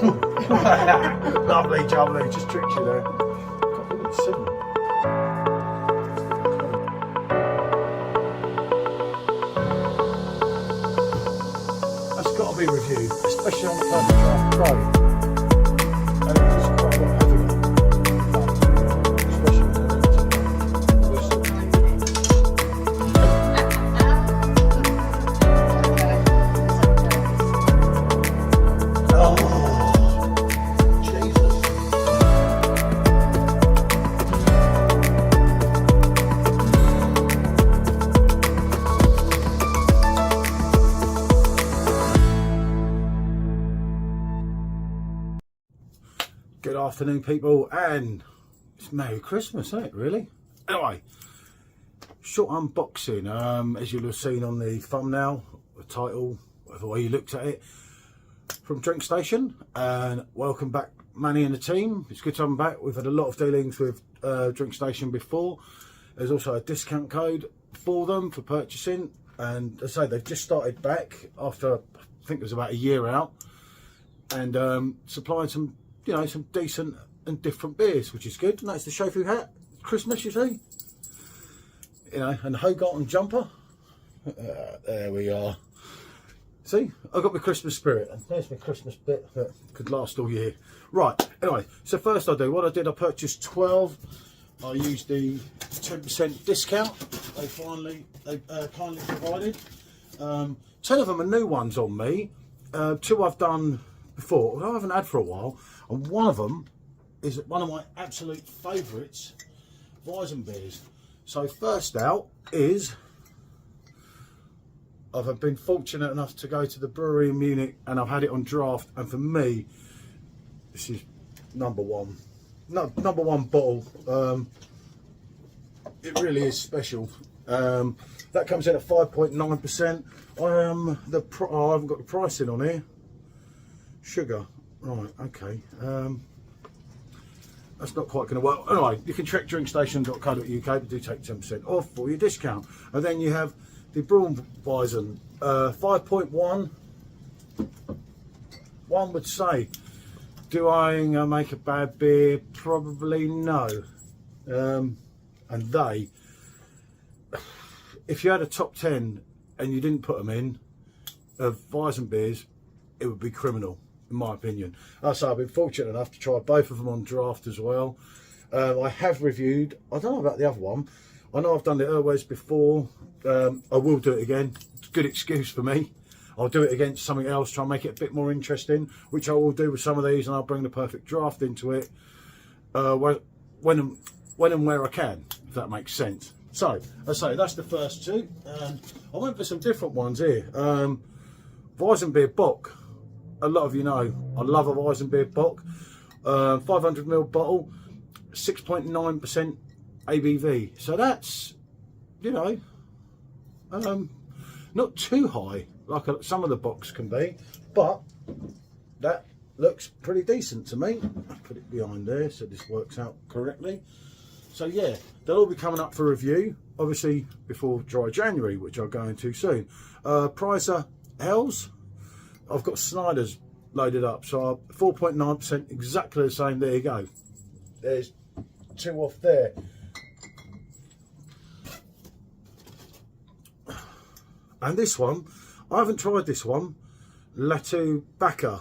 Lovely jubbly, just tricked you there. God, look at 7. That's got to be reviewed, especially on the Perfect Draft Pro. And it's just quite a lot heavier. Especially when Good afternoon, people, and it's Merry Christmas, isn't it, really? Anyway, short unboxing, as you'll have seen on the thumbnail, the title, whatever way you looked at it, from Drink Station, and welcome back, Manny and the team. It's good to have them back. We've had a lot of dealings with Drink Station before. There's also a discount code for them for purchasing, and as I say, they've just started back after, I think it was about a year out, and supplying some, you know, some decent and different beers, which is good. And that's the chauffeur hat, Christmas, you see, you know, and Hogarth jumper. There we are. See, I've got my Christmas spirit, and there's my Christmas bit that could last all year. Right, anyway, so first I purchased 12. I used the 10% discount they kindly provided. 10 of them are new ones on me. 2 I've done before, although I haven't had for a while, and one of them is one of my absolute favourites, Weizen beers. So first out is, I've been fortunate enough to go to the brewery in Munich, and I've had it on draft, and for me, this is number one bottle. It really is special. That comes in at 5.9%. I haven't got the pricing on here. Sugar, right, okay. That's not quite going to work. Anyway, you can check drinkstation.co.uk, but do take 10% off for your discount. And then you have the Braun Weizen, 5.1. One would say, do I make a bad beer? Probably no. And if you had a top 10 and you didn't put them in of Weizen beers, it would be criminal, in my opinion. So I've been fortunate enough to try both of them on draft as well. I have reviewed, I don't know about the other one. I know I've done the Urwes before. I will do it again. It's a good excuse for me. I'll do it against something else, try and make it a bit more interesting, which I will do with some of these, and I'll bring the Perfect Draft into it when and where I can, if that makes sense. So, as I say, that's the first 2. And I went for some different ones here. Weizenbier Bock. A lot of you know I love a Weizenbier Bock. 500ml bottle, 6.9% ABV. So that's, you know, not too high like some of the Bocks can be, but that looks pretty decent to me. I'll put it behind there so this works out correctly. So yeah, they'll all be coming up for review, obviously before dry January, which I'll go into soon. Pricer Hells, I've got Snyder's loaded up, so 4.9%, exactly the same. There you go. There's 2 off there. And this one, I haven't tried this one, Latu Baka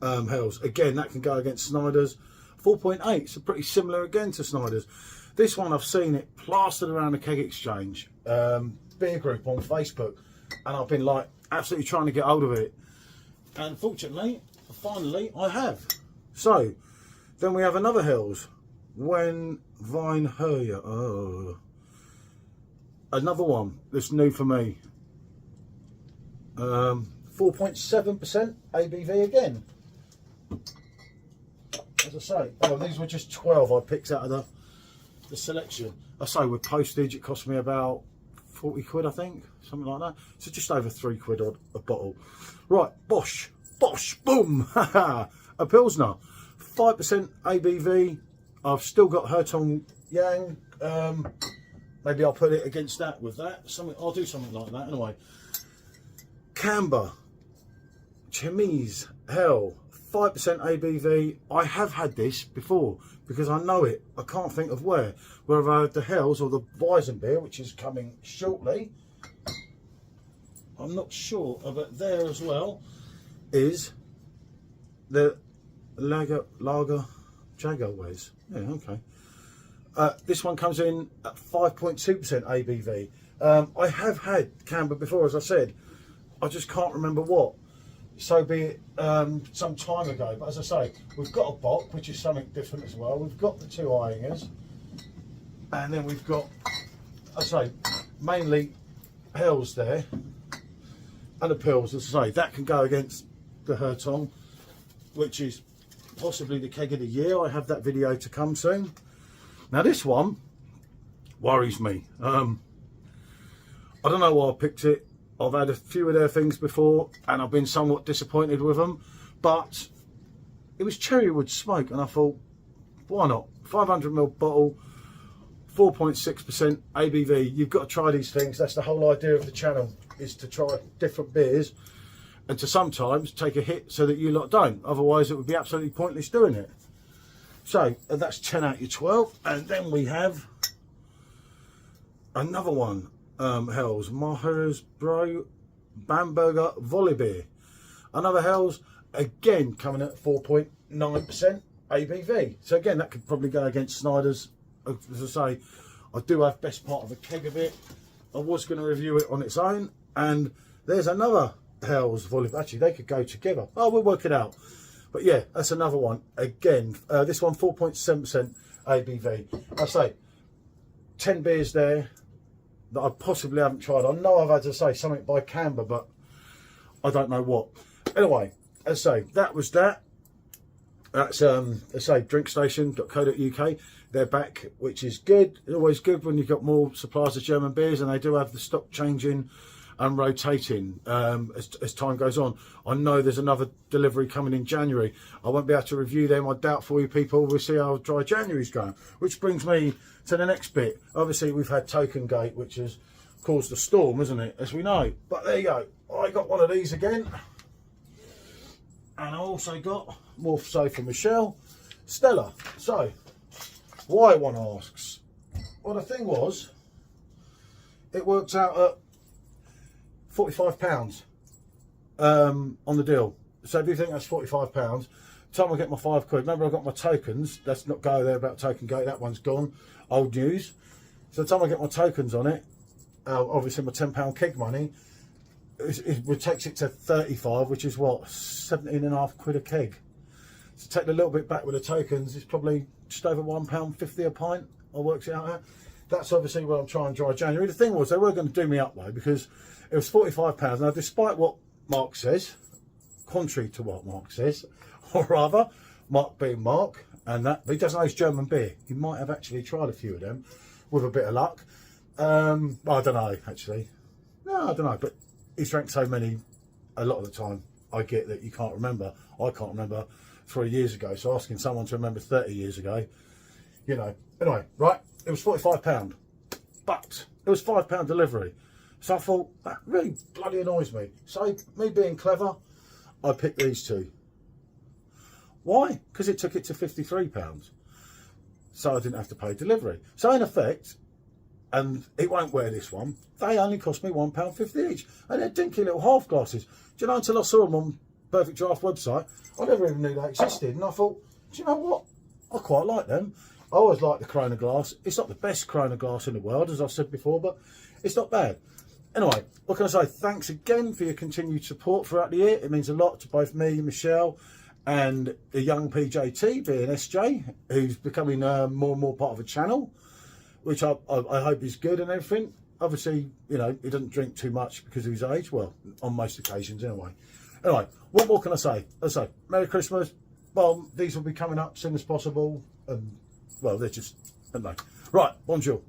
Hells. Again, that can go against Snyder's. 4.8, so pretty similar again to Snyder's. This one, I've seen it plastered around the Keg Exchange beer group on Facebook, and I've been like absolutely trying to get hold of it. And fortunately, finally, I have. So, then we have another Hells, When Vine Herja. Oh, another one that's new for me. 4.7% ABV again. As I say, oh, these were just 12 I picked out of the selection. I say with postage, it cost me about 40 quid, I think, something like that. So just over 3 quid odd a bottle. Right, Bosch, boom, a Pilsner, 5% ABV. I've still got Hertong Yang. Maybe I'll put it against that with that. I'll do something like that anyway. Camber, Chemise Hell, 5% ABV. I have had this before because I know it. I can't think of where I've had the Hells or the Weizen beer, which is coming shortly. I'm not sure of it there as well. Is the Lager Jagerwares. Yeah, okay. This one comes in at 5.2% ABV. I have had Camber before, as I said. I just can't remember what. So be it some time ago. But as I say, we've got a Bock, which is something different as well. We've got the two Eyingers. And then we've got, as I say, mainly Hells there. And the Pils, as I say, that can go against the Hertong, which is possibly the keg of the year. I have that video to come soon. Now this one worries me. I don't know why I picked it. I've had a few of their things before and I've been somewhat disappointed with them, but it was Cherrywood Smoke and I thought, why not? 500ml bottle, 4.6% ABV. You've got to try these things. That's the whole idea of the channel, is to try different beers and to sometimes take a hit so that you lot don't. Otherwise it would be absolutely pointless doing it. So that's 10 out of 12. And then we have another one. Hells Maher's Bro Bamberger Volley Beer. Another Hells, again coming at 4.9% ABV. So again, that could probably go against Snyder's. As I say, I do have best part of a keg of it. I was going to review it on its own, and there's another Hells Volley. Actually, they could go together. Oh, we'll work it out. But yeah, that's another one. Again, this one 4.7% ABV. I say 10 beers there that I possibly haven't tried. I know I've had to say something by Camber, but I don't know what. Anyway, as I say, that was that. That's let's say drinkstation.co.uk. They're back, which is good. It's always good when you've got more suppliers of German beers, and they do have the stock changing and rotating as time goes on. I know there's another delivery coming in January. I won't be able to review them, I doubt, for you people. We'll see how dry January's going, which brings me to the next bit. Obviously we've had Token Gate, which has caused a storm, isn't it, as we know. But there you go, I got one of these again, and I also got more so from Michelle, Stella. So why, one asks? Well, the thing was, it worked out at £45 on the deal. So if you think that's £45, time I get my £5. Remember, I got my tokens. Let's not go there about Token Gate. That one's gone. Old news. So the time I get my tokens on it, obviously my £10 keg money, it takes it to 35, which is what, 17.5 a keg. So take a little bit back with the tokens. It's probably just over £1.50 a pint. I worked it out at. That's obviously what I'm trying to dry January. The thing was, they were going to do me up though, because it was £45. Now, despite what Mark says, contrary to what Mark says, or rather, Mark being Mark, and that, but he doesn't know his German beer. He might have actually tried a few of them with a bit of luck. I don't know, actually. No, I don't know, but he's drank so many, a lot of the time, I get that you can't remember. I can't remember 3 years ago, so asking someone to remember 30 years ago, you know. Anyway, right, it was £45, but it was £5 delivery. So I thought, that really bloody annoys me. So, me being clever, I picked these two. Why? Because it took it to £53. So I didn't have to pay delivery. So in effect, and it won't wear this one, they only cost me £1.50 each. And they're dinky little half glasses. Do you know, until I saw them on Perfect Draft website, I never even knew they existed. And I thought, do you know what? I quite like them. I always like the Corona glass. It's not the best Corona glass in the world, as I've said before, but it's not bad. Anyway, what can I say? Thanks again for your continued support throughout the year. It means a lot to both me, Michelle, and the young PJT, being SJ, who's becoming more and more part of the channel, which I hope is good and everything. Obviously, you know, he doesn't drink too much because of his age. Well, on most occasions anyway. Anyway, what more can I say? As I say, Merry Christmas. Well, these will be coming up as soon as possible. Well, they're just, I don't know. Right, bonjour.